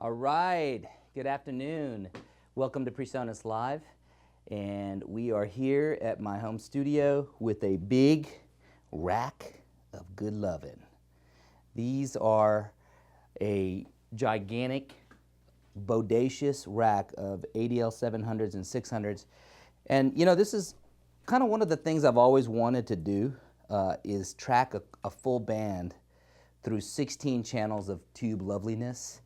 All right, good afternoon. Welcome to PreSonus Live, and we are here at my home studio with a big rack of good lovin'. These are a gigantic, bodacious rack of ADL 700s and 600s. And you know, this is kind of one of the things I've always wanted to do, is track a full band through 16 channels of tube loveliness.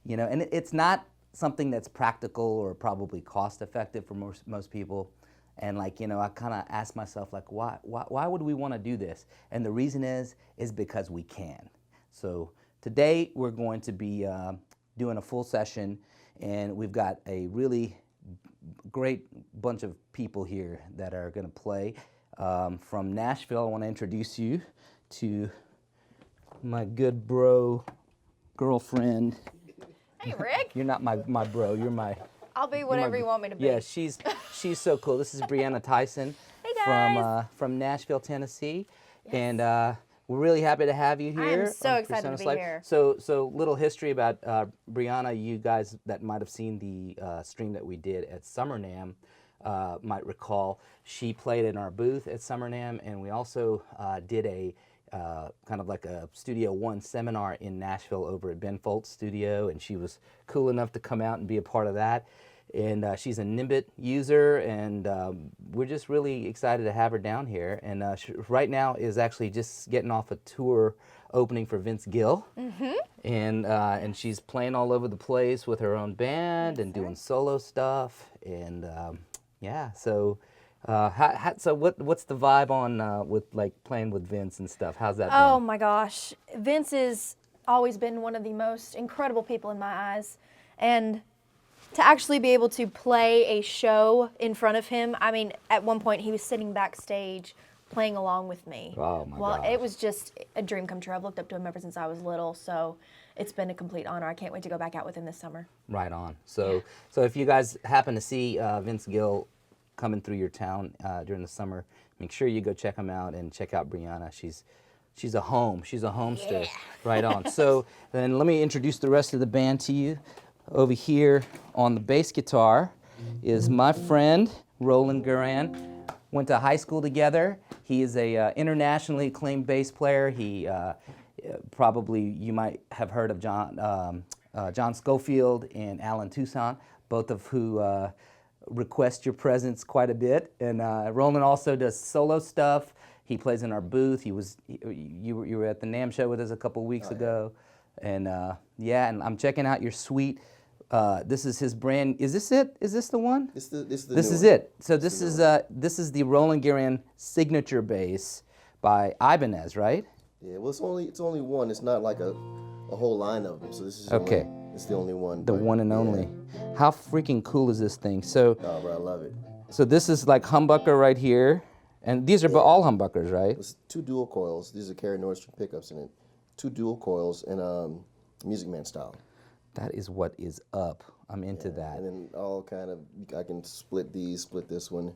You know, and it's not something that's practical or probably cost effective for most people. And like, you know, I kind of ask myself, like, why would we want to do this? And the reason is because we can. So today we're going to be doing a full session, and we've got a really great bunch of people here that are going to play. From Nashville, I want to introduce you to my good bro, girlfriend. Hey, Rick. You're not my bro, you're my... I'll be whatever you want me to be. Yeah, she's so cool. This is Briana Tyson. Hey, guys. From Nashville, Tennessee. Yes. And we're really happy to have you here. I am so excited to PreSonus be Live. here. So little history about Briana. You guys that might have seen the stream that we did at Summer NAMM might recall she played in our booth at Summer NAMM, and we also did a kind of like a Studio One seminar in Nashville over at Ben Folt's studio, and she was cool enough to come out and be a part of that. And she's a Nimbit user, and we're just really excited to have her down here. And she, right now, is actually just getting off a tour opening for Vince Gill. Mm-hmm. And she's playing all over the place with her own band and doing solo stuff. And yeah, so so what's the vibe on with like playing with Vince and stuff? How's that Oh been? my gosh, Vince has always been one of the most incredible people in my eyes, and to actually be able to play a show in front of him, I mean, at one point he was sitting backstage playing along with me. Oh my Well, gosh. it was just a dream come true. I've looked up to him ever since I was little, so it's been a complete honor. I can't wait to go back out with him this summer. Right on. So if you guys happen to see Vince Gill coming through your town during the summer, make sure you go check him out and check out Briana. She's a home. She's a homester. Yeah. Right on. So then let me introduce the rest of the band to you. Over here on the bass guitar is my friend Roland Guerin. Went to high school together. He is a internationally acclaimed bass player. He probably you might have heard of John Schofield and Alan Toussaint, both of who request your presence quite a bit. And Roland also does solo stuff. He plays in our booth. You were at the NAMM show with us a couple weeks ago. And yeah, and I'm checking out your suite. This is his brand. Is this it? Is this the one? This is it. So this is the Roland Guerin signature bass by Ibanez, right? Yeah. Well, it's only one. It's not like a whole line of them. So this is okay. It's the only one. The one and only. How freaking cool is this thing? So. Oh, bro, I love it. So this is like humbucker right here, and these are all humbuckers, right? It's 2 dual coils. These are Carrie Nordstrom pickups in it. 2 dual coils and Music Man style. That is what is up. I'm into that. And then all kind of, I can split this one,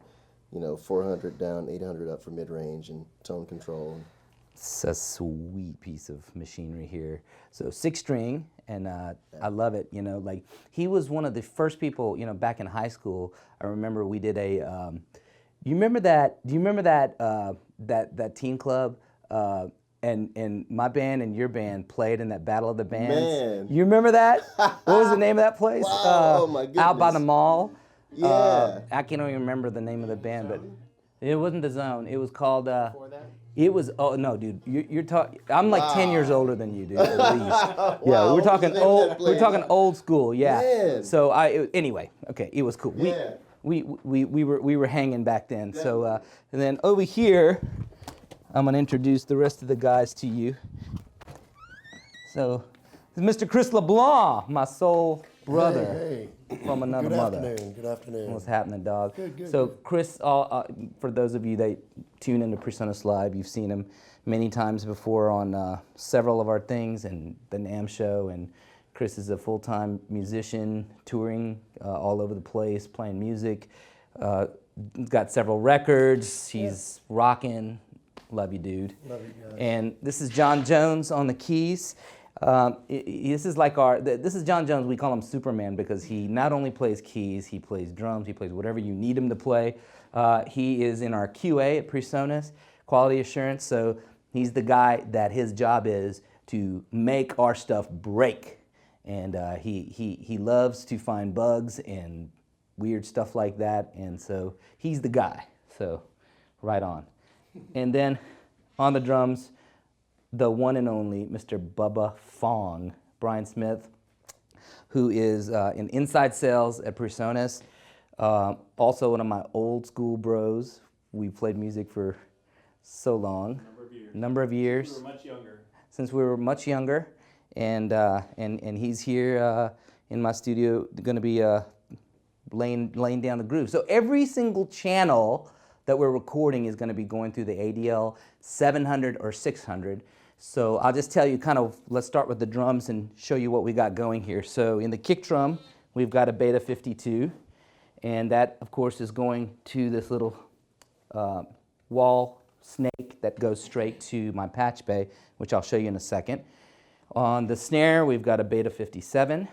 400 down, 800 up for mid-range and tone control. It's a sweet piece of machinery here. So 6-string, and I love it. You know, like he was one of the first people. You know, back in high school, I remember we did a. You remember that? Do you remember that that teen club? And my band and your band played in that Battle of the Bands. Man. You remember that? What was the name of that place? Wow, oh my goodness. Out by the mall. Yeah. I can't even remember the name of the band, but it wasn't The Zone. It was called. It was. Oh no, dude. You're talking. I'm like 10 years older than you, dude. At least. Wow, Yeah, we're talking old. place? We're talking old school. Yeah. Man. So anyway. Okay, it was cool. Yeah. We were hanging back then. So and then over here, I'm gonna introduce the rest of the guys to you. So, this is Mr. Chris LeBlanc, my soul brother Hey. from another Good mother. afternoon. Good afternoon. What's happening, dog? Good. So, Chris, for those of you that tune into PreSonus Live, you've seen him many times before on several of our things and the NAMM show. And Chris is a full-time musician, touring all over the place, playing music. Got several records. He's rocking. Love you, dude. Love you guys. And this is John Jones on the keys. This is like this is John Jones. We call him Superman because he not only plays keys, he plays drums, he plays whatever you need him to play. He is in our QA at PreSonus, quality assurance. So he's the guy that his job is to make our stuff break. And he loves to find bugs and weird stuff like that. And so he's the guy. So right on. And then on the drums, the one and only Mr. Bubba Fong, Brian Smith, who is in inside sales at PreSonus. Also one of my old school bros. We played music for so long. Number of years. Since we were much younger. Since we were much younger. And he's here in my studio going to be laying down the groove. So every single channel that we're recording is going to be going through the ADL 700 or 600. So I'll just tell you let's start with the drums and show you what we got going here. So in the kick drum, we've got a Beta 52, and that, of course, is going to this little wall snake that goes straight to my patch bay, which I'll show you in a second. On the snare, we've got a Beta 57.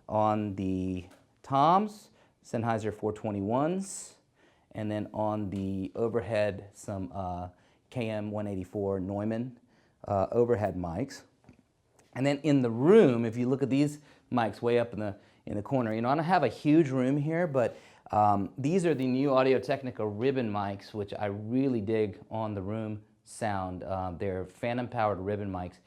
On the toms, Sennheiser 421s. And then on the overhead, some KM184 Neumann overhead mics. And then in the room, if you look at these mics way up in the corner, I don't have a huge room here, but these are the new Audio-Technica ribbon mics, which I really dig on the room sound. They're phantom-powered ribbon mics.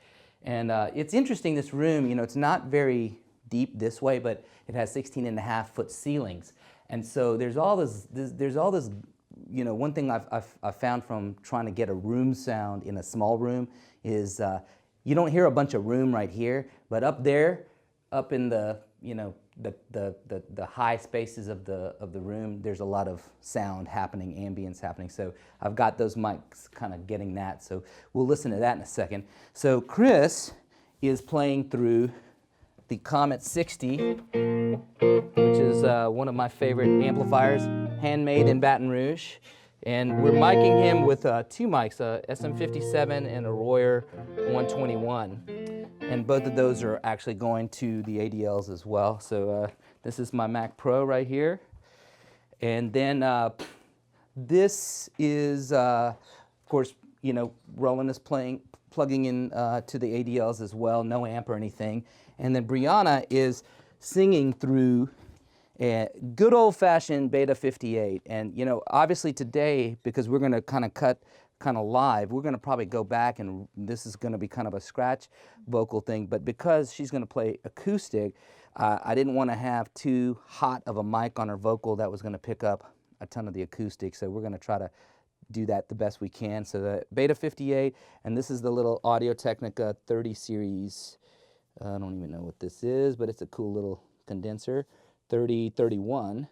And it's interesting, this room, it's not very deep this way, but it has 16.5-foot ceilings. And so there's all this, one thing I've found from trying to get a room sound in a small room is you don't hear a bunch of room right here, but up there, up in the high spaces of the room, there's a lot of sound happening, ambience happening. So I've got those mics kind of getting that. So we'll listen to that in a second. So Chris is playing through the Comet 60, which is one of my favorite amplifiers, handmade in Baton Rouge. And we're miking him with two mics, a SM57 and a Royer 121. And both of those are actually going to the ADLs as well. So this is my Mac Pro right here. And then this is, of course, Roland is plugging in to the ADLs as well, no amp or anything. And then Briana is singing through a good old-fashioned Beta 58. And, obviously today, because we're going to cut live, we're going to probably go back, and this is going to be kind of a scratch vocal thing. But because she's going to play acoustic, I didn't want to have too hot of a mic on her vocal that was going to pick up a ton of the acoustic. So we're going to try to do that the best we can. So the Beta 58, and this is the little Audio-Technica 30 series. I don't even know what this is, but it's a cool little condenser, 3031.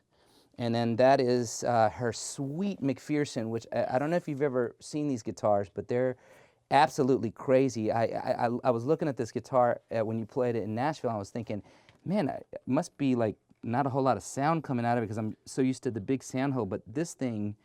And then that is her sweet McPherson, which I don't know if you've ever seen these guitars, but they're absolutely crazy. I was looking at this guitar when you played it in Nashville, and I was thinking, man, it must be like not a whole lot of sound coming out of it because I'm so used to the big sound hole, but this thing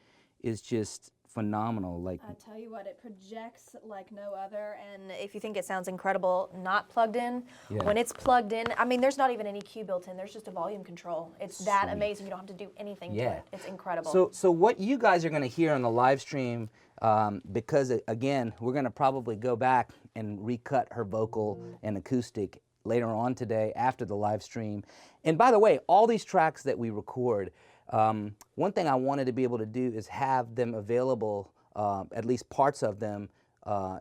is just phenomenal. Like, I tell you what, it projects like no other, and if you think it sounds incredible not plugged in, when it's plugged in, there's not even an EQ built in, there's just a volume control. It's that amazing, you don't have to do anything to it. It's incredible. So what you guys are going to hear on the live stream, because again, we're going to probably go back and recut her vocal and acoustic later on today after the live stream. And by the way, all these tracks that we record, one thing I wanted to be able to do is have them available, at least parts of them,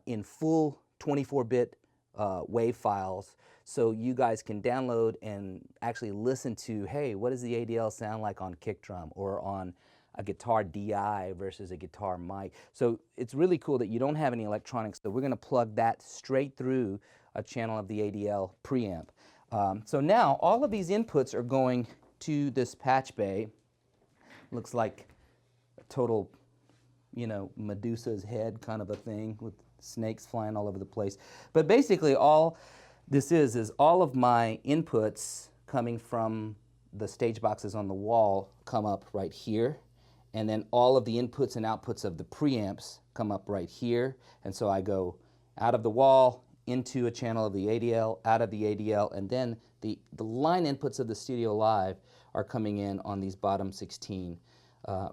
in full 24-bit WAV files, so you guys can download and actually listen to, hey, what does the ADL sound like on kick drum or on a guitar DI versus a guitar mic. So it's really cool that you don't have any electronics, so we're going to plug that straight through a channel of the ADL preamp. So now all of these inputs are going to this patch bay. Looks like a total, Medusa's head kind of a thing with snakes flying all over the place. But basically all this is all of my inputs coming from the stage boxes on the wall come up right here. And then all of the inputs and outputs of the preamps come up right here. And so I go out of the wall into a channel of the ADL, out of the ADL, and then the line inputs of the Studio Live are coming in on these bottom 16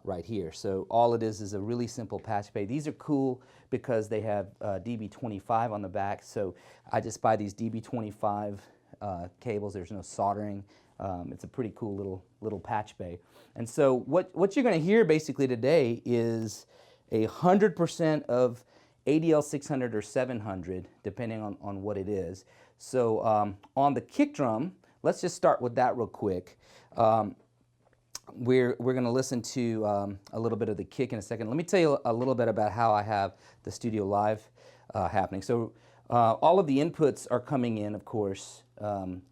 right here. So all it is a really simple patch bay. These are cool because they have DB25 on the back, so I just buy these DB25 cables. There's no soldering. It's a pretty cool little patch bay. And so what you're going to hear basically today is 100% of ADL 600 or 700, depending on what it is. So on the kick drum, let's just start with that real quick. We're going to listen to a little bit of the kick in a second. Let me tell you a little bit about how I have the Studio Live happening. So all of the inputs are coming in, of course,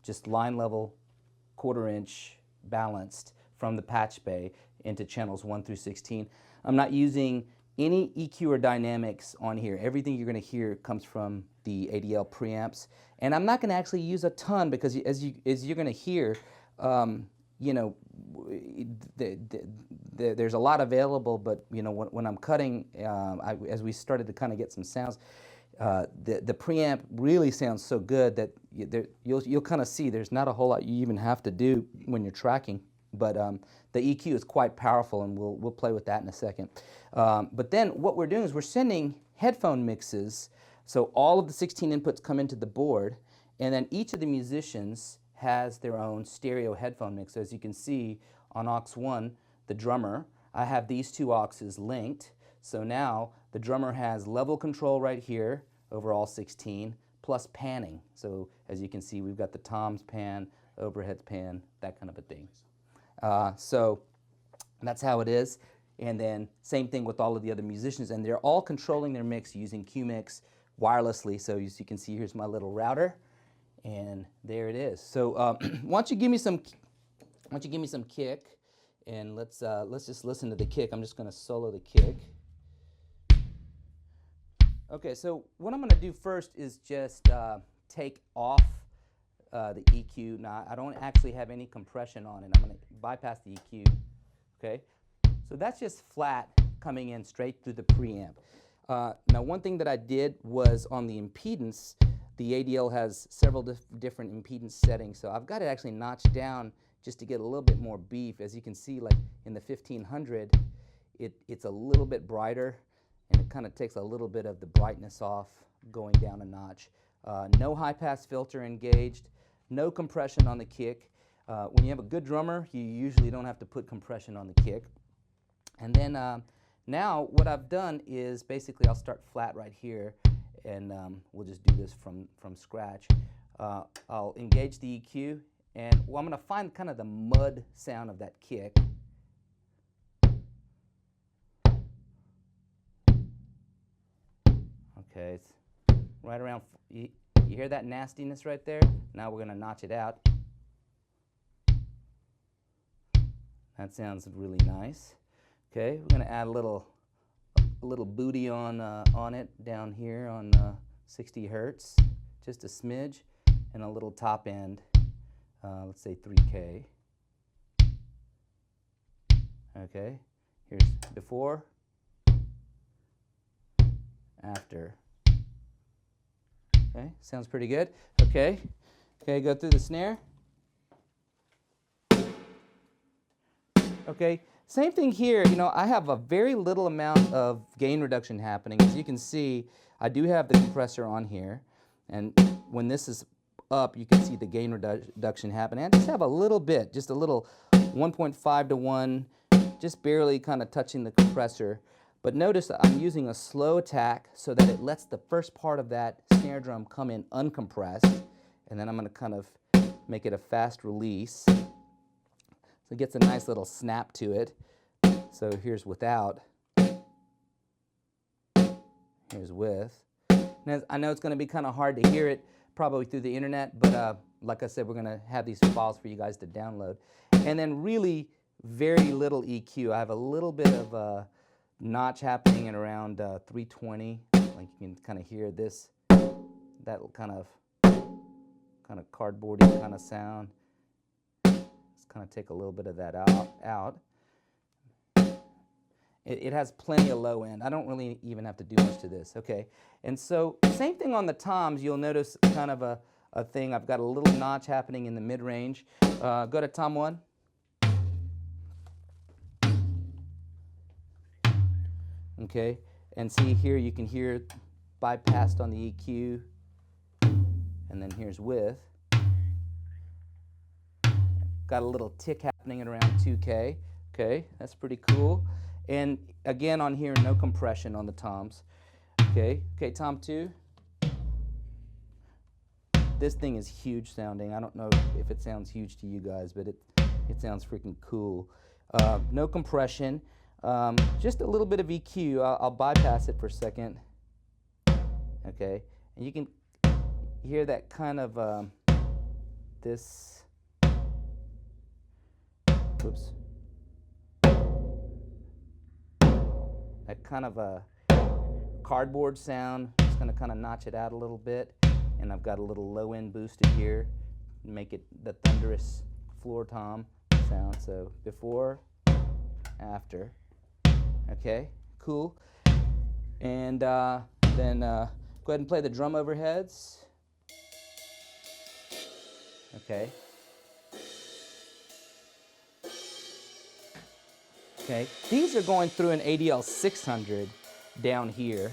just line level, 1/4 inch balanced from the patch bay into channels 1 through 16. I'm not using any EQ or dynamics on here. Everything you're going to hear comes from the ADL preamps, and I'm not going to actually use a ton because as you're going to hear, you know, there's a lot available. But you know, when I'm cutting, as we started to kind of get some sounds, the preamp really sounds so good that you'll kind of see there's not a whole lot you even have to do when you're tracking. But the EQ is quite powerful, and we'll play with that in a second. But then what we're doing is we're sending headphone mixes, so all of the 16 inputs come into the board, and then each of the musicians has their own stereo headphone mix. So as you can see on aux 1, the drummer, I have these two auxes linked. So now the drummer has level control right here over all 16, plus panning. So as you can see, we've got the toms pan, overheads pan, that kind of a thing. So that's how it is. And then same thing with all of the other musicians, and they're all controlling their mix using QMix wirelessly. So as you can see, here's my little router, and there it is. So why don't you give me some kick, and let's just listen to the kick. I'm just going to solo the kick. Okay, so what I'm going to do first is just take off the EQ. Now, I don't actually have any compression on it. I'm going to bypass the EQ. Okay, so that's just flat coming in straight through the preamp. Now, one thing that I did was on the impedance, the ADL has several different impedance settings, so I've got it actually notched down just to get a little bit more beef. As you can see, like in the 1500, it's a little bit brighter, and it kind of takes a little bit of the brightness off going down a notch. No high-pass filter engaged, no compression on the kick. When you have a good drummer, you usually don't have to put compression on the kick. And then now what I've done is basically I'll start flat right here, and we'll just do this from scratch. I'll engage the EQ, and I'm going to find kind of the mud sound of that kick. Okay, it's right around, you hear that nastiness right there? Now we're going to notch it out. That sounds really nice. Okay, we're going to add a little booty on it down here on 60 hertz, just a smidge, and a little top end, let's say 3K. Okay, here's before, after. Okay, sounds pretty good. Okay, go through the snare. Okay, same thing here. You know, I have a very little amount of gain reduction happening. As you can see, I do have the compressor on here, and when this is up, you can see the gain reduction happening. I just have a little bit, just a little 1.5 to 1, just barely kind of touching the compressor. But notice that I'm using a slow attack so that it lets the first part of that snare drum come in uncompressed, and then I'm going to kind of make it a fast release. So it gets a nice little snap to it. So here's without. Here's with. Now, I know it's going to be kind of hard to hear it probably through the internet, but like I said, we're going to have these files for you guys to download. And then really very little EQ. I have a little bit of a notch happening at around 320. Like you can kind of hear this, that kind of cardboardy kind of sound. Kind of take a little bit of that out. It has plenty of low end. I don't really even have to do much to this, okay? And so same thing on the toms. You'll notice kind of a thing. I've got a little notch happening in the mid-range. Go to tom 1. Okay, and see here you can hear bypassed on the EQ, and then here's with. Got a little tick happening at around 2K. Okay, that's pretty cool. And again on here, no compression on the toms. Okay, tom 2. This thing is huge sounding. I don't know if it sounds huge to you guys, but it sounds freaking cool. No compression. Just a little bit of EQ. I'll bypass it for a second. Okay, and you can hear that kind of this. Oops. That kind of a cardboard sound. Just going to kind of notch it out a little bit, and I've got a little low end booster here, make it the thunderous floor tom sound. So before, after. Okay, cool. And then go ahead and play the drum overheads. Okay. Okay, these are going through an ADL 600 down here.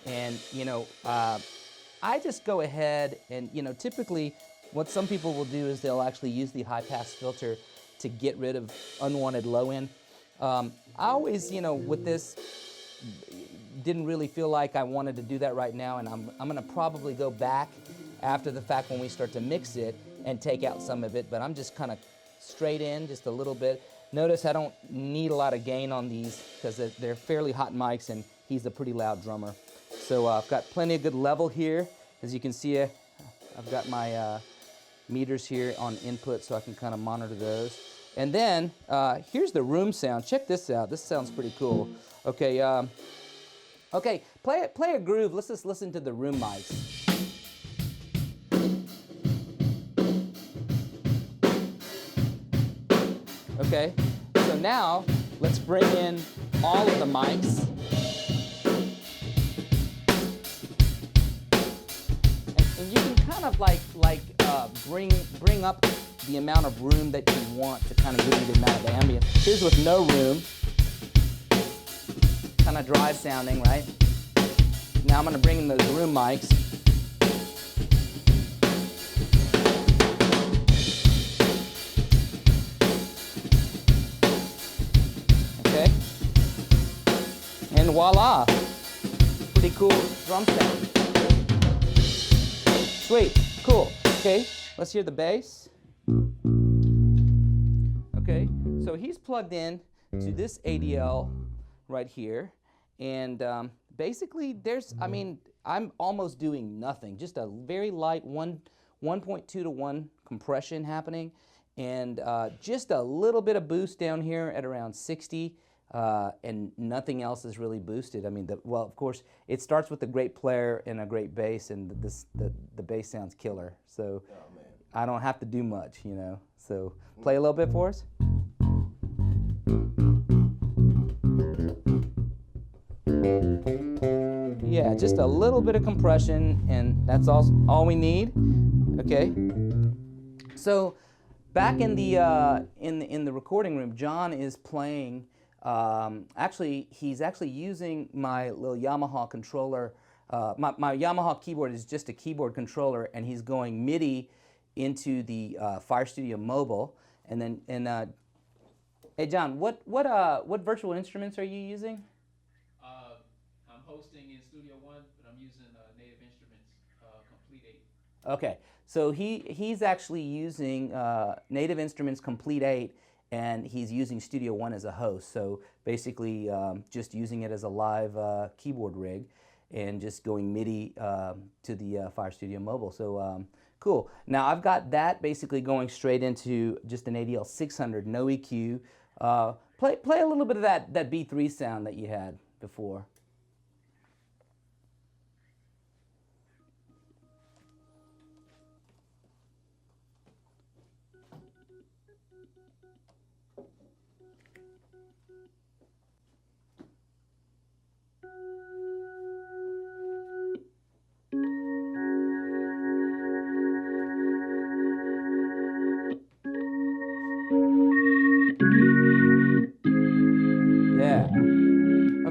And, you know, I just go ahead and, you know, typically what some people will do is they'll actually use the high pass filter to get rid of unwanted low end. I always, you know, with this, didn't really feel like I wanted to do that right now, and I'm gonna probably go back after the fact when we start to mix it and take out some of it, but I'm just kind of straight in, just a little bit. Notice I don't need a lot of gain on these because they're fairly hot mics, and he's a pretty loud drummer. So I've got plenty of good level here. As you can see, I've got my meters here on input so I can kind of monitor those. And then here's the room sound. Check this out. This sounds pretty cool. Okay, okay, play a groove. Let's just listen to the room mics. Okay, so now let's bring in all of the mics. And you can kind of like bring up the amount of room that you want to kind of give you the amount of ambient. Here's with no room. Kind of dry sounding, right? Now I'm going to bring in those room mics. Okay. And voila. Pretty cool drum sound. Sweet. Cool. Okay. Let's hear the bass. Okay. So he's plugged in to this ADL right here, and basically there's, I mean, I'm almost doing nothing, just a very light 1.2 to 1 compression happening, and just a little bit of boost down here at around 60, and nothing else is really boosted. I mean, well, of course, it starts with a great player and a great bass, and the bass sounds killer, so I don't have to do much, you know. So play a little bit for us. Yeah, just a little bit of compression, and that's all we need. Okay. So back in the recording room, John is playing. Actually, he's actually using my little Yamaha controller. My Yamaha keyboard is just a keyboard controller, and he's going MIDI into the Fire Studio Mobile. And then, hey John, what virtual instruments are you using? I'm hosting in Studio One, but I'm using Native Instruments Complete 8. Okay, so he's actually using Native Instruments Complete 8, and he's using Studio One as a host. So basically, just using it as a live keyboard rig, and just going MIDI to the Fire Studio Mobile. So cool. Now I've got that basically going straight into just an ADL 600, no EQ. Play a little bit of that B3 sound that you had before.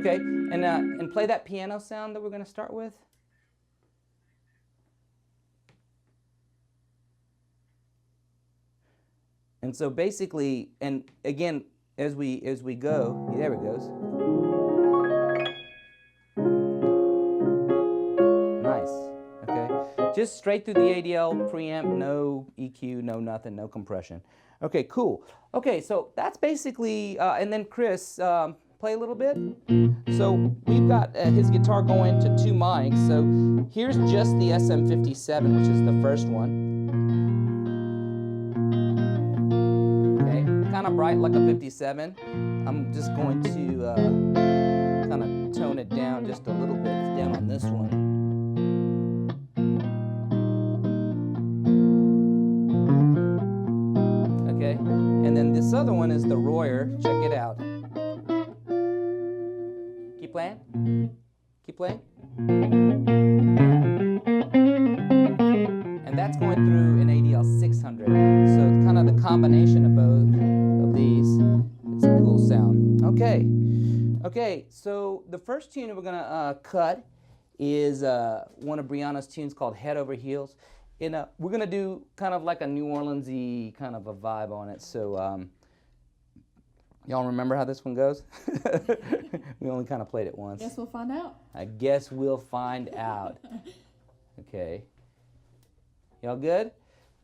Okay, and play that piano sound that we're going to start with. And so basically, and again, as we go, there it goes. Nice. Okay, just straight through the ADL preamp, no EQ, no nothing, no compression. Okay, cool. Okay, so that's basically, and then Chris, play a little bit. So we've got his guitar going to 2 mics. So here's just the SM57, which is the first one. Kind of bright like a 57. I'm just going to kind of tone it down just a little bit down on this one. Okay, and then this other one is the Royer. Check it out. Keep playing. Keep playing. And that's going through an ADL 600. So kind of the combination of both of these. It's a cool sound. Okay. Okay, so the first tune we're gonna cut is one of Briana's tunes called Head Over Heels. And we're gonna do kind of like a New Orleans-y kind of a vibe on it. So y'all remember how this one goes? We only kind of played it once. Guess we'll find out. I guess we'll find out. Okay. Y'all good?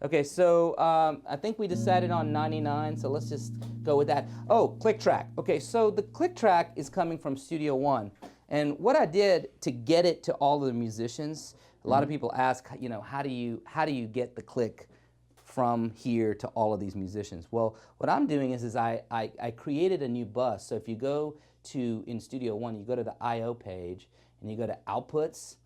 Okay, so I think we decided on 99, so let's just go with that. Oh, click track. Okay, so the click track is coming from Studio One. And what I did to get it to all of the musicians, a lot of people ask, you know, how do you get the click from here to all of these musicians? Well, what I'm doing is I created a new bus. So if you go to, in Studio One, you go to the I.O. page, and you go to Outputs.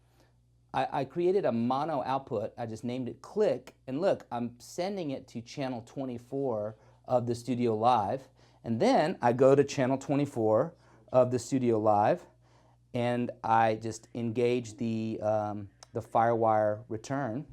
I created a mono output. I just named it Click, and look, I'm sending it to channel 24 of the Studio Live, and then I go to channel 24 of the Studio Live, and I just engage the Firewire return,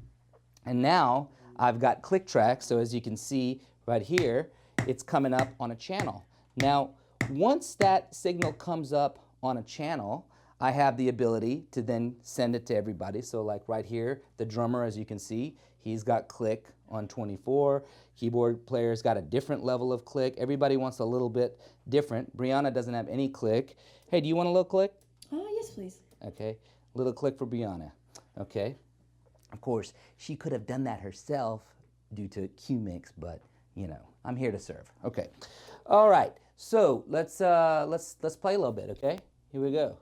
and now I've got click track. So as you can see right here, it's coming up on a channel. Now, once that signal comes up on a channel, I have the ability to then send it to everybody. So like right here, the drummer, as you can see, he's got click on 24. Keyboard player's got a different level of click. Everybody wants a little bit different. Briana doesn't have any click. Hey, do you want a little click? Yes, please. Okay, little click for Briana. Okay, of course, she could have done that herself due to Q-Mix, but you know, I'm here to serve. Okay, all right. So let's play a little bit. Okay, here we go.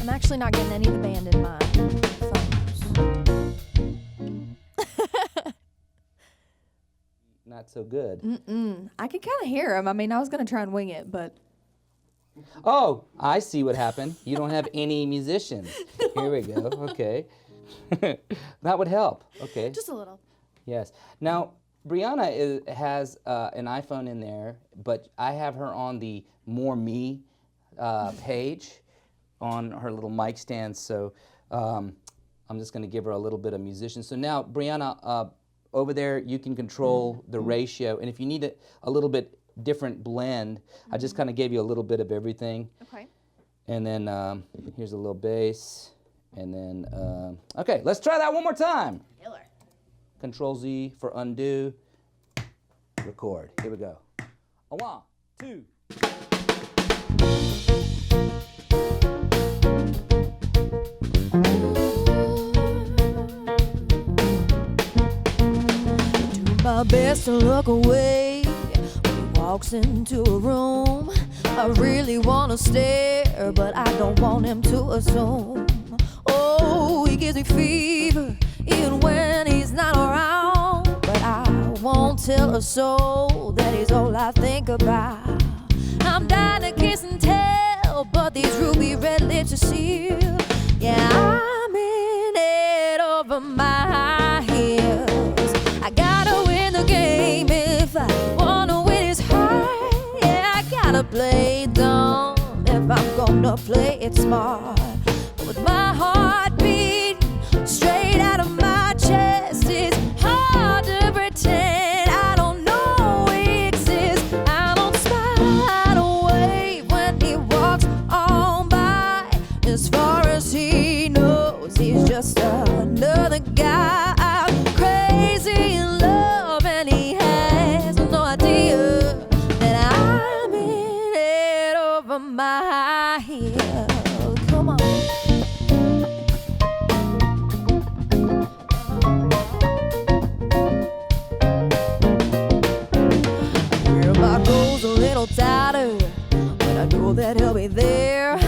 I'm actually not getting any of the band in my phones. Not so good. I can kind of hear him. I mean, I was going to try and wing it, but... Oh, I see what happened. You don't have any musicians. No. Here we go. Okay. That would help. Okay. Just a little. Yes. Now, Briana has an iPhone in there, but I have her on the More Me page on her little mic stand. So I'm just going to give her a little bit of musician. So now, Briana, over there, you can control the ratio. And if you need a little bit different blend, I just kind of gave you a little bit of everything. Okay. And then here's a little bass. And then, okay, let's try that one more time. Killer. Control Z for undo. Record. Here we go. 1, 2. My best to look away when he walks into a room. I really wanna stare, but I don't want him to assume. Oh, he gives me fever even when he's not around. But I won't tell a soul that he's all I think about. I'm dying to kiss and tell, but these ruby red lips are sealed. Yeah, I'm in it over my heels. I gotta win the game if I wanna win his heart. Yeah, I gotta play dumb if I'm gonna play it smart. with my heart beating straight out of my chest. It's hard to pretend I don't know he exists. I don't smile, I don't wave when he walks on by. As far as he knows, he's just another guy. I'm crazy in love, and he has no idea that I'm in it over my heels. Come on. Where my goals a little tighter when I know that he'll be there.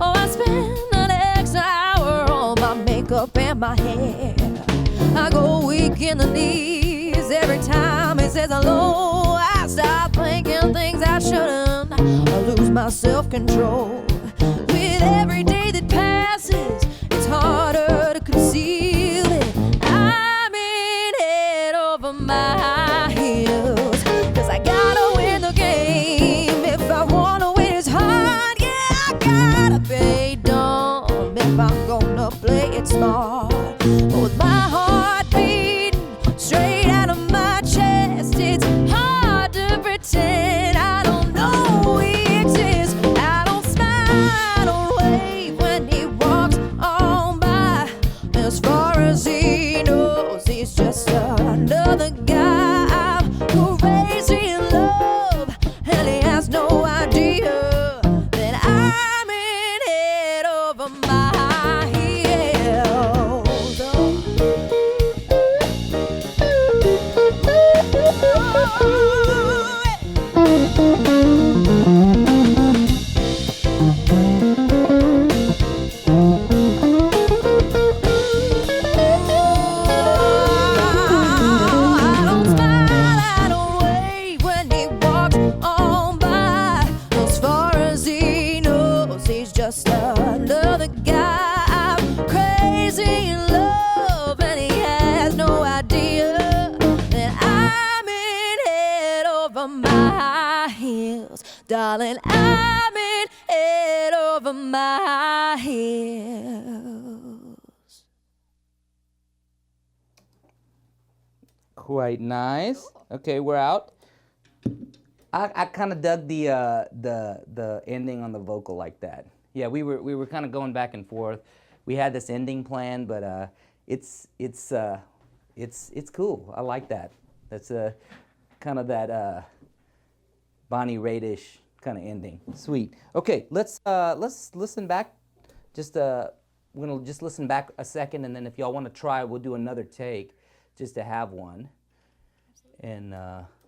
Oh, I spend an extra hour on my makeup and my hair. I go weak in the knees every time he says hello. I start thinking things I shouldn't. I lose my self-control. With every day that passes, it's harder to conceal it. I'm in head over my heels, 'cause I gotta win the game. If I wanna win his heart, yeah, I gotta play dumb if I'm gonna play it smart. With my heart beating straight out of my chest, it's hard to pretend I don't know he exists. I don't smile, I don't wave when he walks on by. As far as he knows, he's just another guy. I'm crazy in love, and he has no idea that I'm in head over my heels. I don't smile, I don't wave when he walks on by. As far as he knows, he's just another guy. I'm crazy in love, and he has no idea that I'm in head over my heels. Darling, I'm in head over my heels. Quite nice. Okay, we're out. I kind of dug the ending on the vocal like that. Yeah, we were kind of going back and forth. We had this ending plan, but it's cool. I like that. That's kind of that Bonnie Raitt-ish kind of ending. Sweet. Okay, let's listen back. We're gonna just listen back a second, and then if y'all want to try, we'll do another take just to have one. And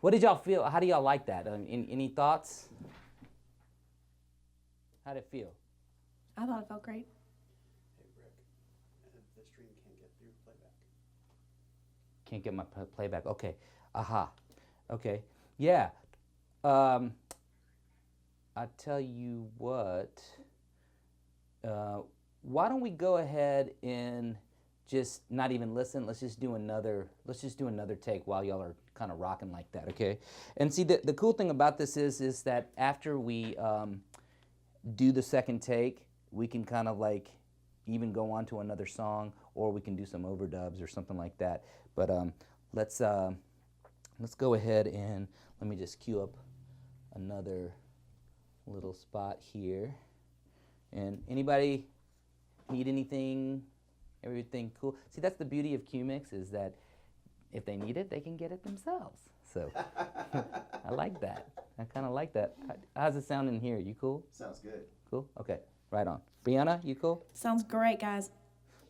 what did y'all feel? How do y'all like that? Any thoughts? How did it feel? I thought it felt great. Hey Rick, the stream can't get through playback. Can't get my playback. Okay. Aha. Okay. Yeah. I tell you what. Why don't we go ahead and just not even listen? Let's just do another take while y'all are kind of rocking like that. Okay. And see, the cool thing about this is that after we do the second take, we can kind of like even go on to another song, or we can do some overdubs or something like that. But let's go ahead and let me just cue up another little spot here. And anybody need anything? Everything cool? See, that's the beauty of Q-Mix, is that if they need it, they can get it themselves. So I like that. I kind of like that. How's it sound in here? You cool? Sounds good. Cool? Okay, right on. Briana, you cool? Sounds great, guys.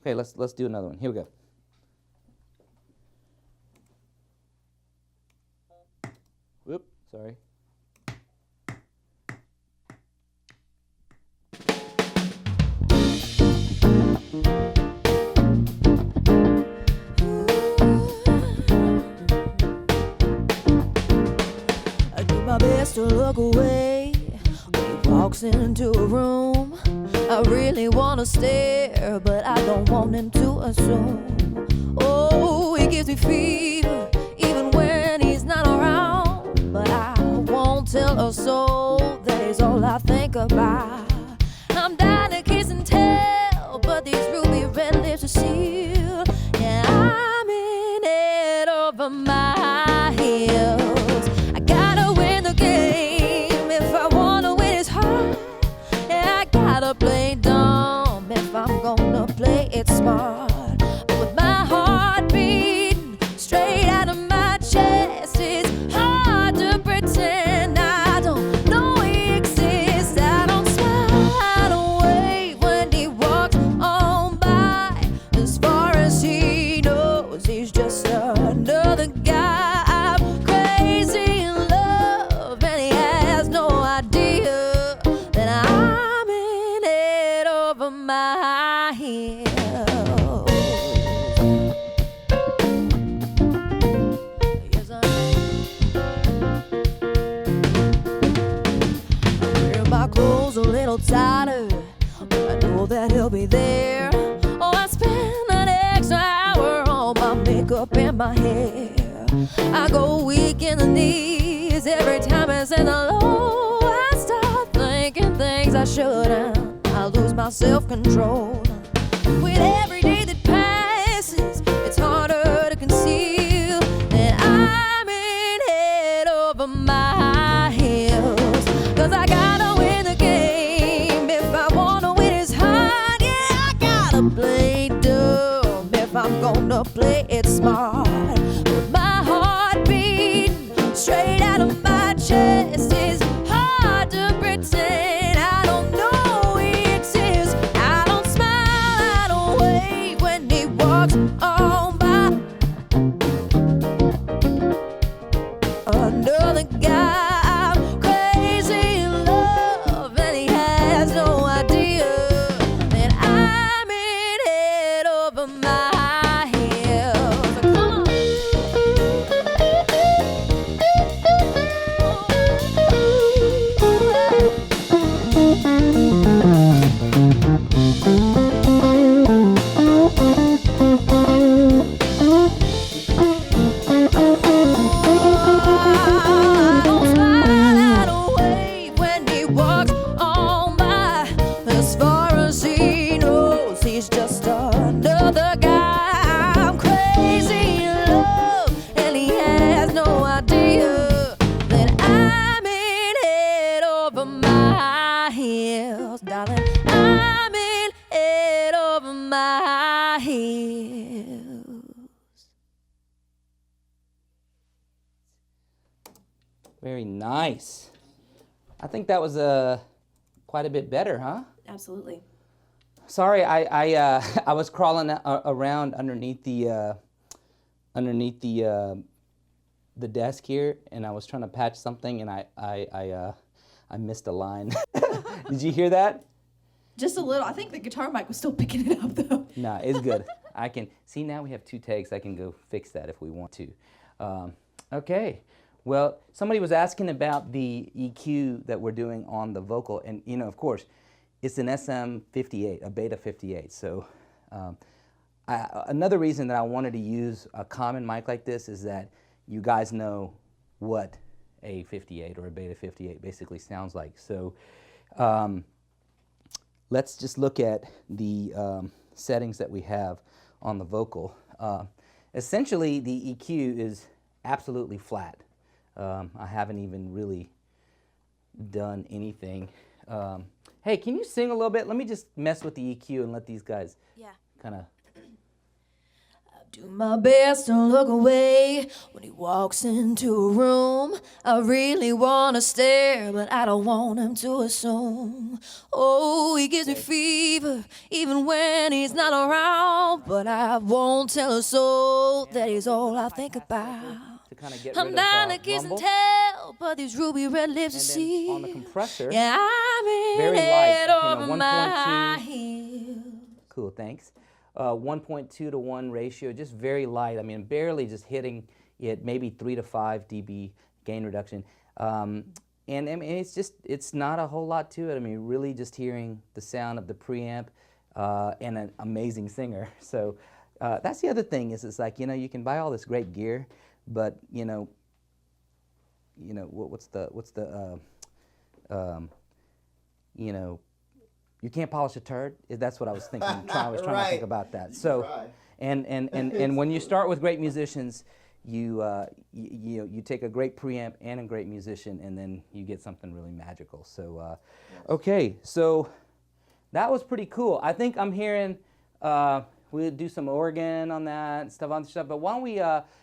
Okay, let's do another one. Here we go. Whoop, sorry. I do my best to look away when he walks into a room. I really wanna stare, but I don't want him to assume. Oh, he gives me fever even when he's not around. But I won't tell a soul that he's all I think about. I'm dying to kiss and tell, but but these ruby red lips are sealed. Yeah, I'm in it over my heels. I gotta win the game if I wanna win his heart. Yeah, I gotta play dumb if I'm gonna play it smart. But with my heart beating straight out of my chest, it's hard to pretend I don't know he exists. I don't smile, I don't wave when he walks on by. As far as he knows, he's just another guy. I'm crazy in love, and he has no idea that I'm in it over my heels. Yes, I wear my clothes a little tighter, but I know that he'll be there. Oh, I spend an extra hour on my makeup and my hair. I go weak in the knees every time I send a low. I start thinking things I shouldn't. I lose my self-control. With every day that passes, it's harder to conceal that I'm in head over my heels. 'Cause I gotta win the game if I wanna win his heart. Yeah, I gotta play dumb if I'm gonna play it smart. With my heart beating straight out of my chest, it's hard to pretend I don't know he exists. I don't smile, I don't wave when he walks on by. Another guy, I'm crazy in love, and he has no idea that I'm in head over my heels. Come on. I don't smile, I don't wave when he walks on by. As far as he knows, he's just another guy. I'm crazy in love, and he has no idea that I'm in head over my heels, darling. I'm in head over my heels. Very nice. I think that was quite a bit better, huh? Absolutely. Sorry, I was crawling around underneath the desk here, and I was trying to patch something, and I missed a line. Did you hear that? Just a little. I think the guitar mic was still picking it up, though. No, it's good. I can see now we have 2 takes. I can go fix that if we want to. Okay. Well, somebody was asking about the EQ that we're doing on the vocal, and of course, it's an SM58, a Beta 58. So, another reason that I wanted to use a common mic like this is that you guys know what a 58 or a Beta 58 basically sounds like. So, let's just look at the settings that we have on the vocal. Essentially, the EQ is absolutely flat. I haven't even really done anything. Hey, can you sing a little bit? Let me just mess with the EQ and let these guys kind of... Do my best to look away when he walks into a room. I really wanna stare, but I don't want him to assume. Oh, he gives me fever, even when he's not around. But I won't tell a soul that he's all I think about. to kind of get I'm rid down to of kiss and rumble. tell, but these ruby red lips And are then see. on the compressor, Yeah, I'm in very it light, over 1.2. my heels. Cool, thanks. 1.2 to 1 ratio, just very light. I mean, barely just hitting it, maybe 3 to 5 dB gain reduction. And I mean, it's not a whole lot to it. I mean, really just hearing the sound of the preamp and an amazing singer. So that's the other thing is it's like, you can buy all this great gear, but you can't polish a turd. That's what I was thinking. I was trying to think about that. You So, try. and when you start with great musicians, you take a great preamp and a great musician, and then you get something really magical. So, okay, so that was pretty cool. I think I'm hearing we'll do some organ on that and stuff. But why don't we,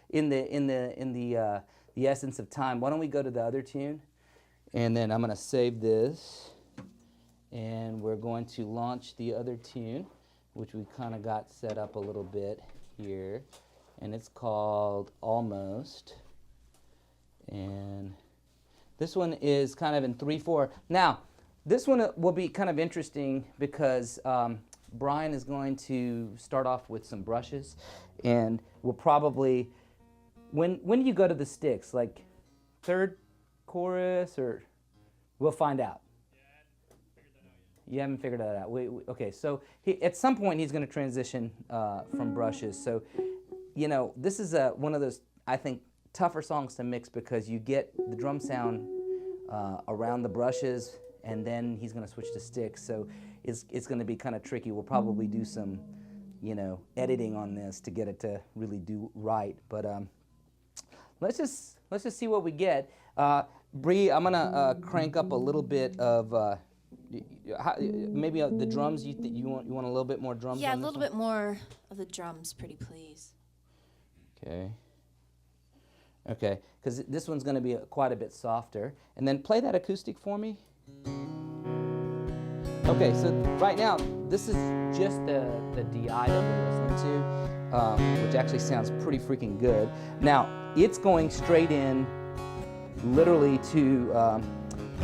in the essence of time, why don't we go to the other tune, and then I'm gonna save this, and we're going to launch the other tune, which we kind of got set up a little bit here. And it's called Almost. And this one is kind of in 3/4. Now, this one will be kind of interesting because Brian is going to start off with some brushes, and we'll probably, when do you go to the sticks? Like third chorus, or we'll find out. You haven't figured that out. Okay, so at some point he's going to transition from brushes. So, you know, this is one of those, I think, tougher songs to mix because you get the drum sound around the brushes, and then he's going to switch to sticks. So it's going to be kind of tricky. We'll probably do some, you know, editing on this to get it to really do right. But let's just see what we get. Bree, I'm going to crank up a little bit of. Maybe the drums. You want a little bit more drums? Yeah, on a this little one? bit more of the drums, pretty please. Okay. Okay, because this one's going to be quite a bit softer. And then play that acoustic for me. Okay, so right now this is just the DI that we're listening to, which actually sounds pretty freaking good. Now it's going straight in, literally to.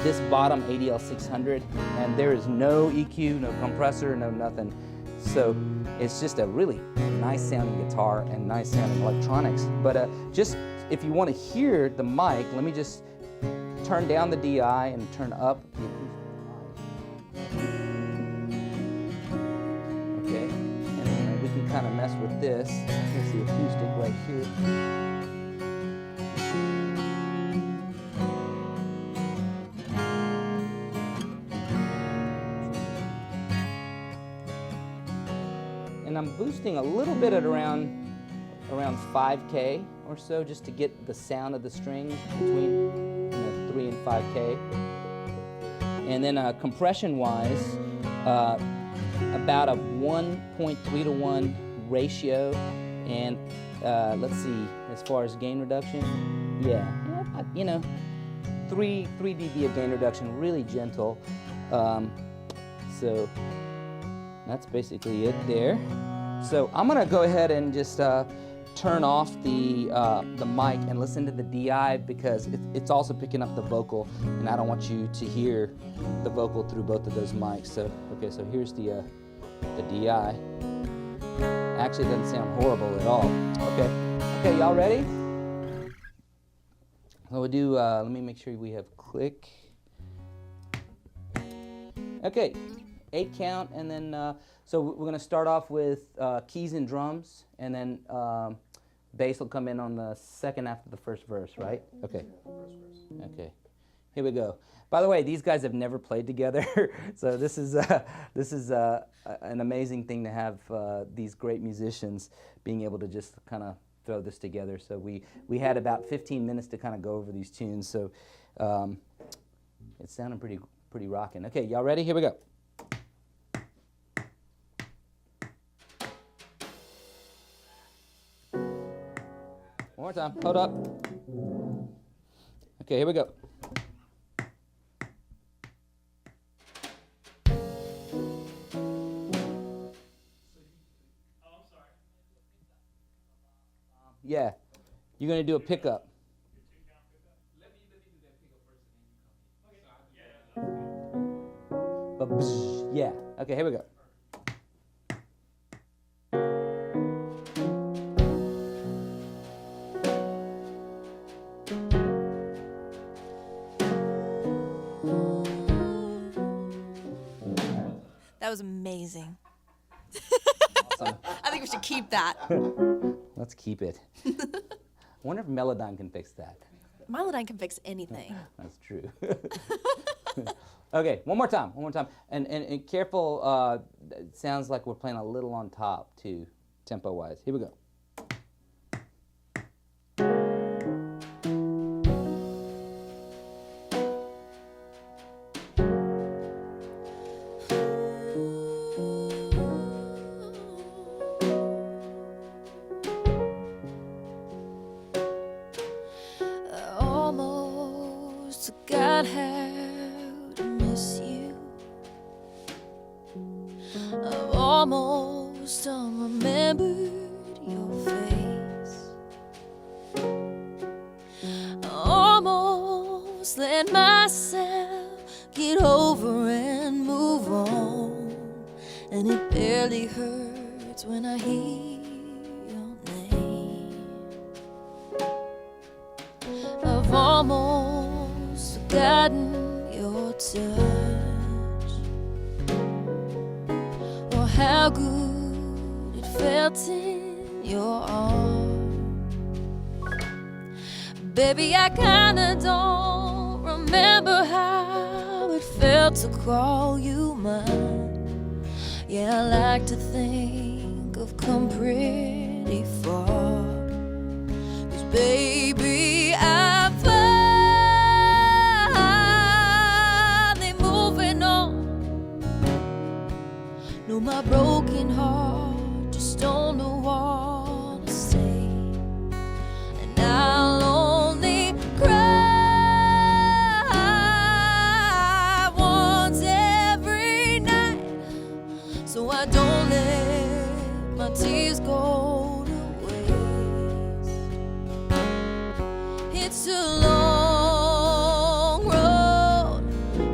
This bottom ADL 600, and there is no EQ, no compressor, no nothing. So it's just a really nice sounding guitar and nice sounding electronics. But just if you want to hear the mic, let me just turn down the DI and turn up the acoustic mic. Okay, and then we can kind of mess with this. Here's the acoustic right here. And I'm boosting a little bit at around 5K or so, just to get the sound of the strings between 3 and 5K. And then compression-wise, about a 1.3 to 1 ratio. And let's see, as far as gain reduction, yeah, 3 dB of gain reduction, really gentle. So that's basically it there. So I'm gonna go ahead and just turn off the mic and listen to the DI, because it's also picking up the vocal, and I don't want you to hear the vocal through both of those mics. So okay, so here's the DI. Actually, it doesn't sound horrible at all. Okay, y'all ready? So we'll do. Let me make sure we have click. Okay. 8 count, and then so we're going to start off with keys and drums, and then bass will come in on the second after the first verse, right? Okay. Okay. Here we go. By the way, these guys have never played together, so this is an amazing thing to have these great musicians being able to just kind of throw this together. So we had about 15 minutes to kind of go over these tunes, so it's sounding pretty rocking. Okay, y'all ready? Here we go. One more time. Hold up. Okay, here we go. Yeah, you're gonna do a pickup. Let me do that pickup first, and then you come in. But yeah. Okay, here we go. That was amazing. Awesome. I think we should keep that. Let's keep it. I wonder if Melodyne can fix that. Melodyne can fix anything. That's true. Okay, one more time. And careful, it sounds like we're playing a little on top too, tempo-wise. Here we go. Almost forgot how to miss you. I've almost unremembered your face. I almost let myself get over and move on, and it barely hurts when I hear your name. I've almost forgotten your touch, or how good it felt in your arms. Baby, I kinda don't remember how it felt to call you mine. Yeah, I like to think I've come pretty far, 'cause baby, I'm finally moving on. No, my broken heart just don't wanna stay, and I'll only cry once every night, so I don't let my tears go to waste. It's a long road,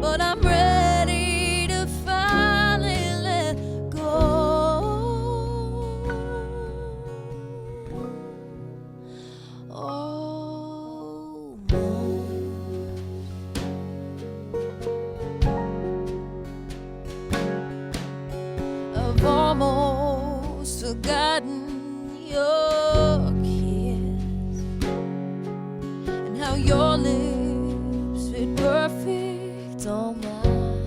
but I'm ready to finally let go. I've almost forgotten your kiss, and how your lips fit perfect on mine.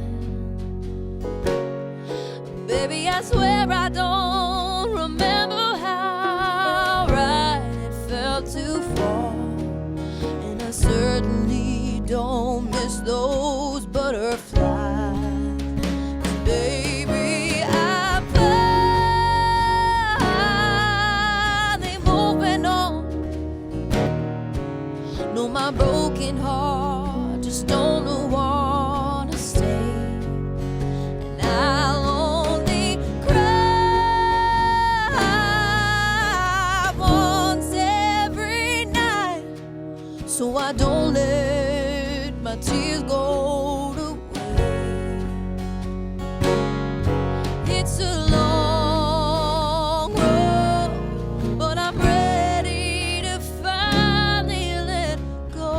Baby, I swear I don't remember how right it felt to fall, and I certainly don't miss those butterflies. Baby, I'm finally moving on. No, my broken heart just don't wanna stay, and I'll only cry once every night, so I don't let my tears go to waste. It's a long road, but I'm ready to finally let go.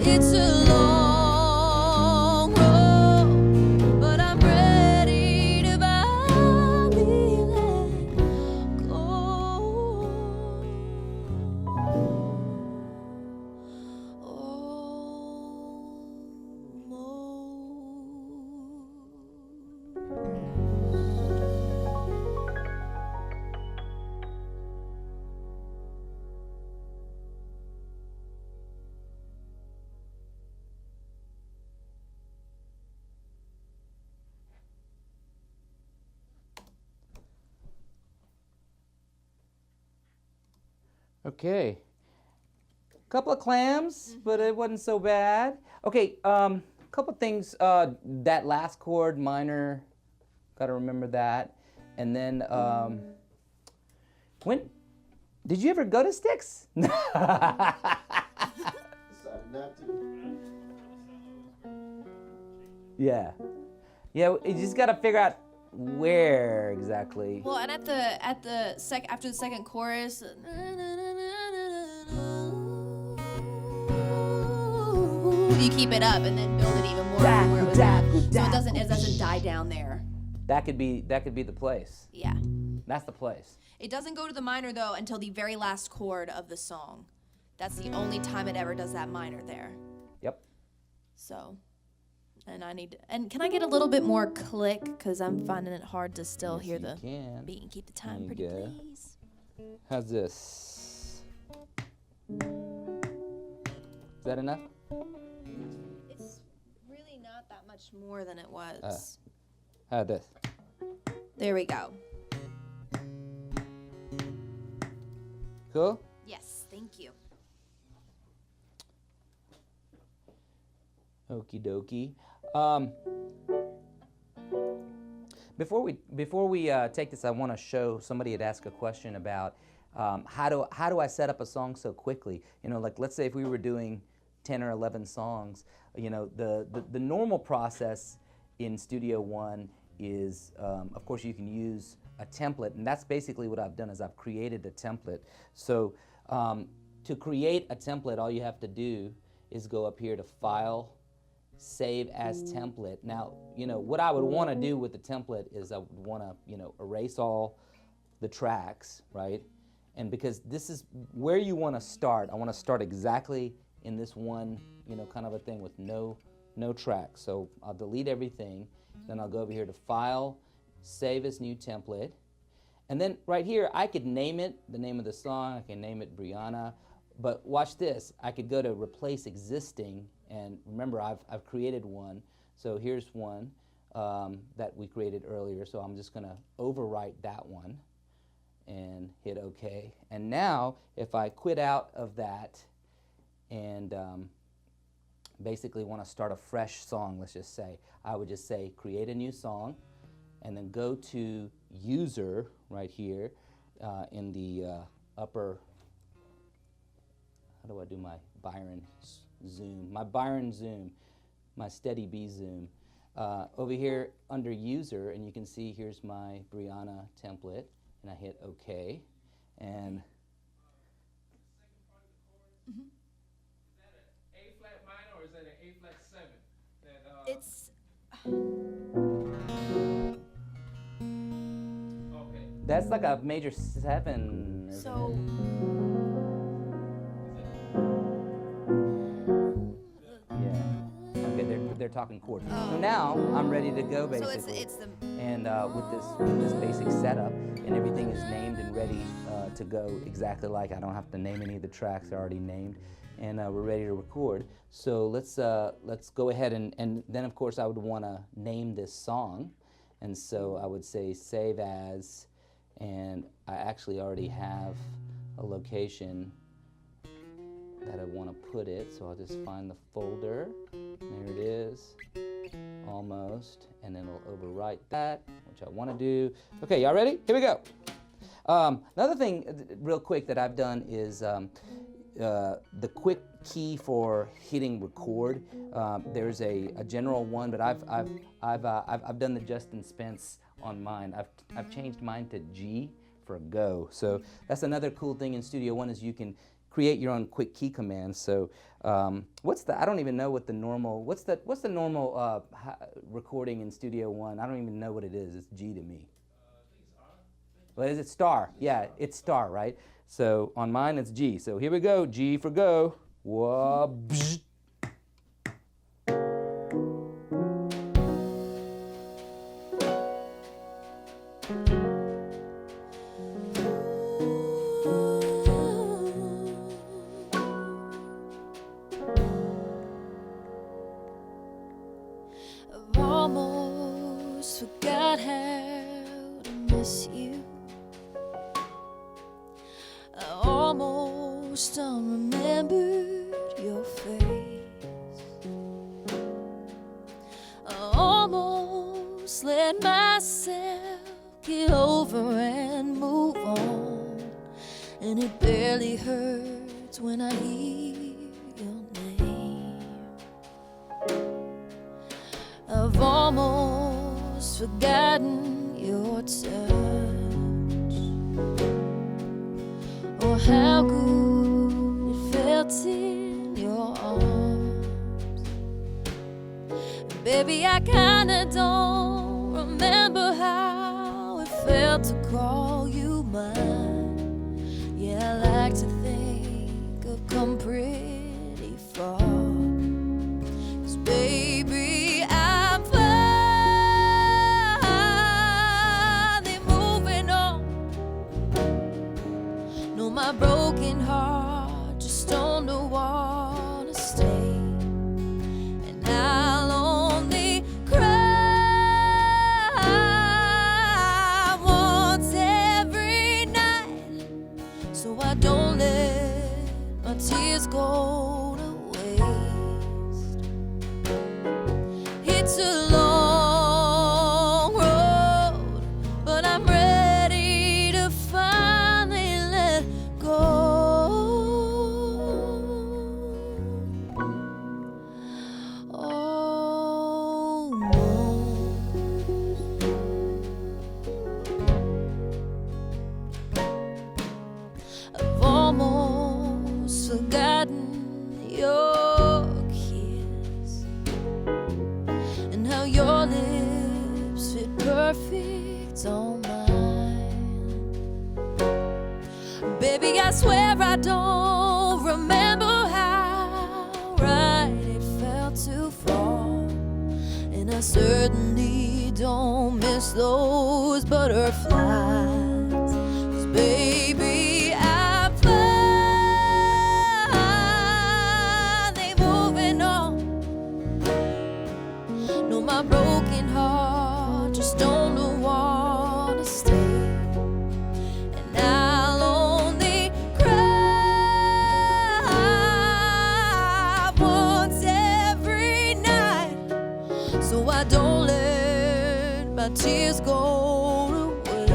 It's a long road, but I'm ready to finally let go. Okay. Couple of clams, but it wasn't so bad. Okay, couple things. That last chord, minor, gotta remember that. And then, when did you ever go to Styx? Decided not to. Yeah, yeah. You just gotta figure out where exactly. Well, and after the second chorus, you keep it up and then build it even more from where it was at. So it doesn't die down there. That could be the place. Yeah. That's the place. It doesn't go to the minor though until the very last chord of the song. That's the only time it ever does that minor there. Yep. So, and can I get a little bit more click? Because I'm finding it hard to still Yes, hear you the can. beat and keep the time There pretty, you go. please. How's this? Is that enough? It's really not that much more than it was. How's this? There we go. Cool? Yes, thank you. Okie dokie. Before we take this, I want to show somebody had asked a question about how do I set up a song so quickly? You know, like let's say if we were doing 10 or 11 songs, you know, the normal process in Studio One is, of course, you can use a template, and that's basically what I've done is I've created a template. So to create a template, all you have to do is go up here to File, Save as Template. Now, you know, what I would want to do with the template is I would want to, you know, erase all the tracks, right? And because this is where you want to start, I want to start exactly in this one, you know, kind of a thing with no tracks. So I'll delete everything, then I'll go over here to File, Save as New Template, and then right here I could name it, the name of the song, I can name it Briana, but watch this, I could go to Replace Existing, and remember I've created one, so here's one that we created earlier, so I'm just going to overwrite that one and hit OK. And now if I quit out of that and basically want to start a fresh song, let's just say, I would just say create a new song and then go to User right here in the upper, how do I do my Byron zoom? My Byron zoom, my steady B zoom. Over here under User, and you can see here's my Briana template, and I hit OK. And Is that an A flat minor or is that an A flat 7? That, It's okay. that's like a major 7. isn't so. Yeah. Okay, they're talking chords. So now I'm ready to go basically. So it's the. And with this basic setup, and everything is named and ready to go exactly like. I don't have to name any of the tracks; they're already named, and we're ready to record. So let's go ahead and then of course I would want to name this song, and so I would say Save As, and I actually already have a location that I want to put it, so I'll just find the folder. There it is. Almost, and then it'll overwrite that, which I want to do. Okay, y'all ready? Here we go. Another thing, real quick, that I've done is the quick key for hitting record. There's a general one, but I've done the Justin Spence on mine. I've changed mine to G for go. So that's another cool thing in Studio One is you can create your own quick key commands. So I don't even know what the normal, what's the normal recording in Studio One? I don't even know what it is. It's G to me. What is it? Star. Yeah, it's star, right? So on mine it's G. So here we go. G for go. Whoa, bzz. I've almost forgot how to miss you. I almost unremembered your face. I almost let myself get over and move on, and it barely hurts when I hear your name. I've almost forgotten your touch, or how good it felt in your arms. Baby, I kinda don't remember how it felt to call you mine. Yeah, I like to think I've come pretty far. 'Cause baby, I'm finally moving on. No, my broken heart just don't wanna stay. And I'll only cry once every night, so I don't let my tears go to waste. It's a long road, but I'm ready to finally let go. I've almost forgotten your kiss and how your lips fit perfect on mine. Baby, I swear I don't remember how right it felt to fall, and I certainly don't miss those butterflies. 'Cause baby, I'm finally moving on. No, my broken heart just don't wanna stay. And I'll only cry once every night, so I don't let my tears go to waste.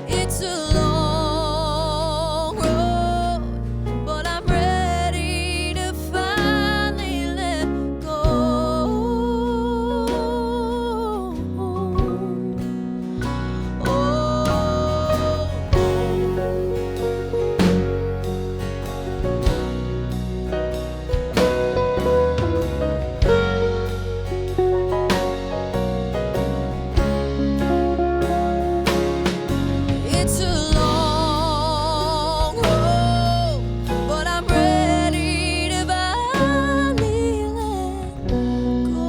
It's a long road, but I'm ready to finally let go. It's a long road, but I'm ready to finally let go.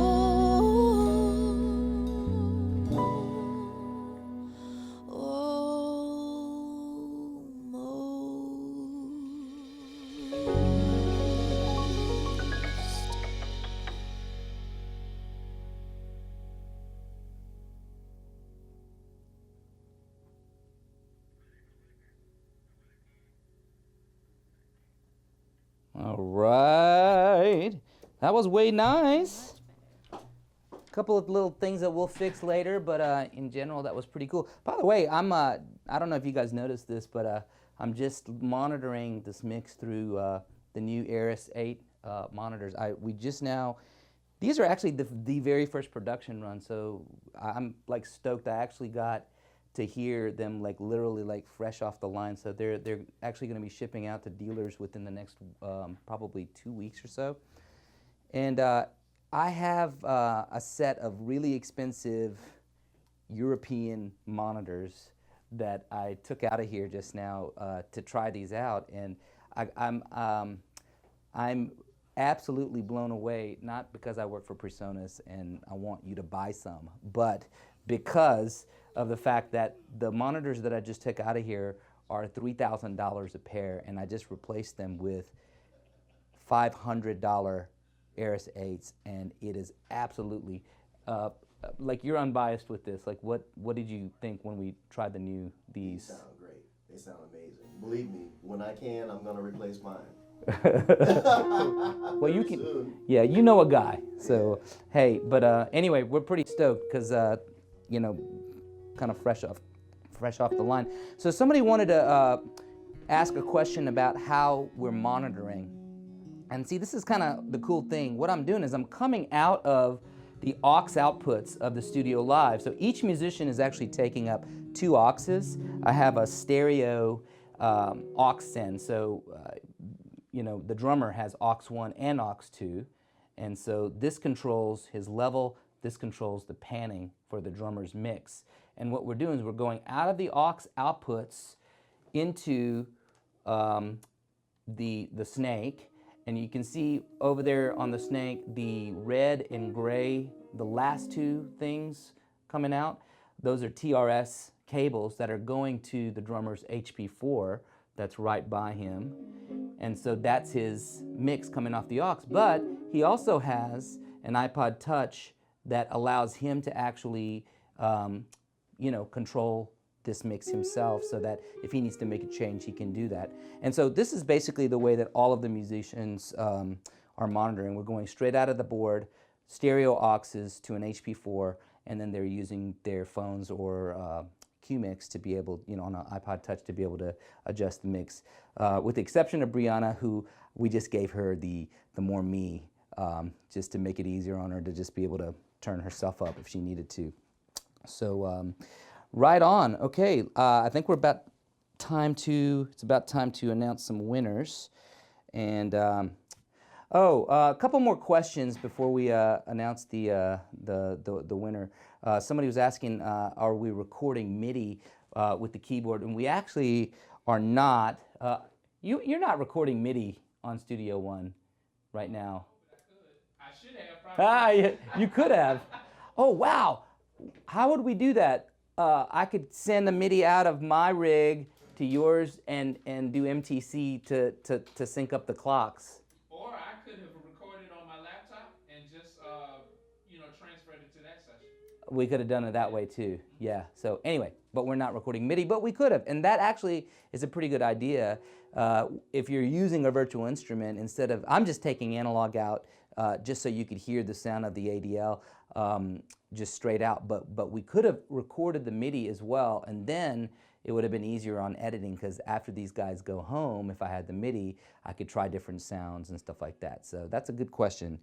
All right. That was way nice. A couple of little things that we'll fix later, but in general, that was pretty cool. By the way, I don't know if you guys noticed this, but I'm just monitoring this mix through the new Aris 8 monitors. We just now, these are actually the very first production run, so I'm like stoked. I actually got to hear them like literally like fresh off the line. So they're actually going to be shipping out to dealers within the next probably 2 weeks or so. And I have a set of really expensive European monitors that I took out of here just now to try these out, and I'm absolutely blown away. Not because I work for PreSonus and I want you to buy some, but because of the fact that the monitors that I just took out of here are $3,000 a pair, and I just replaced them with $500 Aris 8s, and it is absolutely, like, you're unbiased with this. Like, what did you think when we tried these? They sound great. They sound amazing. Believe me, when I can, I'm gonna replace mine. Well, you can, yeah, you know a guy. So, hey, but anyway, we're pretty stoked because, you know, kind of fresh off the line. So somebody wanted to ask a question about how we're monitoring. And see, this is kind of the cool thing. What I'm doing is I'm coming out of the aux outputs of the Studio Live. So each musician is actually taking up 2 auxes. I have a stereo aux send. So, you know, the drummer has aux 1 and aux 2. And so this controls his level, this controls the panning for the drummer's mix. And what we're doing is we're going out of the aux outputs into the snake, and you can see over there on the snake the red and gray, the last two things coming out. Those are TRS cables that are going to the drummer's HP4 that's right by him. And so that's his mix coming off the aux. But he also has an iPod Touch that allows him to actually control this mix himself, so that if he needs to make a change, he can do that. And so this is basically the way that all of the musicians are monitoring. We're going straight out of the board, stereo auxes to an HP4, and then they're using their phones or QMix to be able, on an iPod Touch, to be able to adjust the mix. With the exception of Briana, who we just gave her the more me, just to make it easier on her to just be able to turn herself up if she needed to. So right on. Okay, I think it's about time to announce some winners. And a couple more questions before we announce the winner. Somebody was asking, are we recording MIDI with the keyboard? And we actually are not. You're not recording MIDI on Studio One right now. I should have probably. You could have. Oh, wow. How would we do that? I could send the MIDI out of my rig to yours and do MTC to sync up the clocks. Or I could have recorded on my laptop and just transferred it to that session. We could have done it that way too. Yeah. So anyway, but we're not recording MIDI, but we could have, and that actually is a pretty good idea. If you're using a virtual instrument, instead of, I'm just taking analog out just so you could hear the sound of the ADL just straight out, but we could have recorded the MIDI as well, and then it would have been easier on editing, because after these guys go home, if I had the MIDI, I could try different sounds and stuff like that. So that's a good question.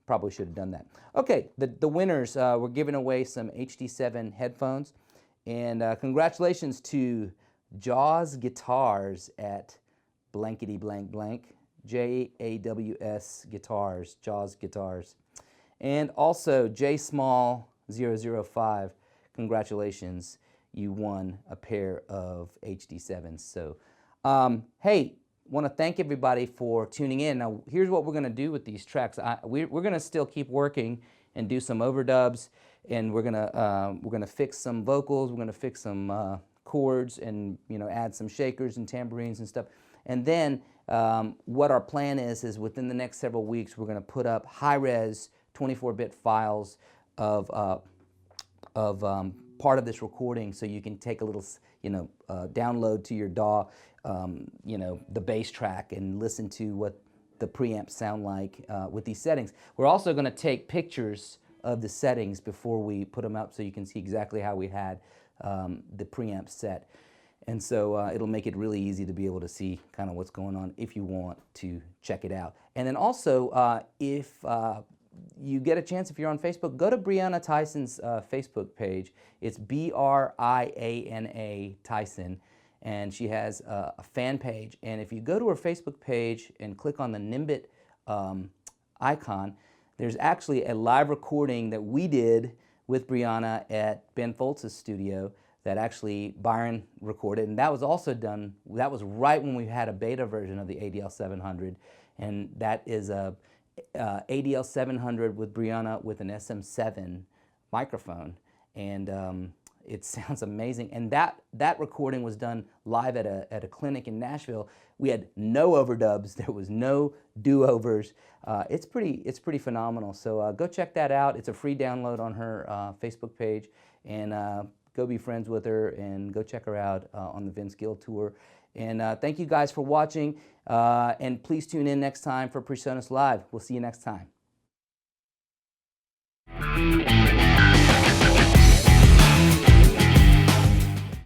Probably should have done that. Okay, the winners, we're giving away some HD7 headphones, and congratulations to Jaws Guitars at blankety blank blank, JAWS Guitars, Jaws Guitars. And also J Small 005, congratulations, you won a pair of HD7s. So, hey, want to thank everybody for tuning in. Now, here's what we're going to do with these tracks. We're going to still keep working and do some overdubs, and we're going to fix some vocals. We're going to fix some chords, and add some shakers and tambourines and stuff. And then what our plan is within the next several weeks, we're going to put up high-res 24-bit files of part of this recording, so you can take a little, download to your DAW, the bass track, and listen to what the preamps sound like with these settings. We're also going to take pictures of the settings before we put them up, so you can see exactly how we had the preamp set. And so it'll make it really easy to be able to see kind of what's going on if you want to check it out. And then also, if you get a chance, if you're on Facebook, go to Briana Tyson's Facebook page. It's Briana Tyson, and she has a fan page. And if you go to her Facebook page and click on the Nimbit icon, there's actually a live recording that we did with Briana at Ben Foltz's studio that actually Byron recorded, and that was also done, that was right when we had a beta version of the ADL 700, and that is a ADL 700 with Briana with an SM7 microphone, and it sounds amazing. And that recording was done live at a clinic in Nashville. We had no overdubs, there was no do-overs. It's pretty phenomenal. So go check that out. It's a free download on her Facebook page, and go be friends with her and go check her out on the Vince Gill tour. And thank you guys for watching, and please tune in next time for PreSonus Live. We'll see you next time.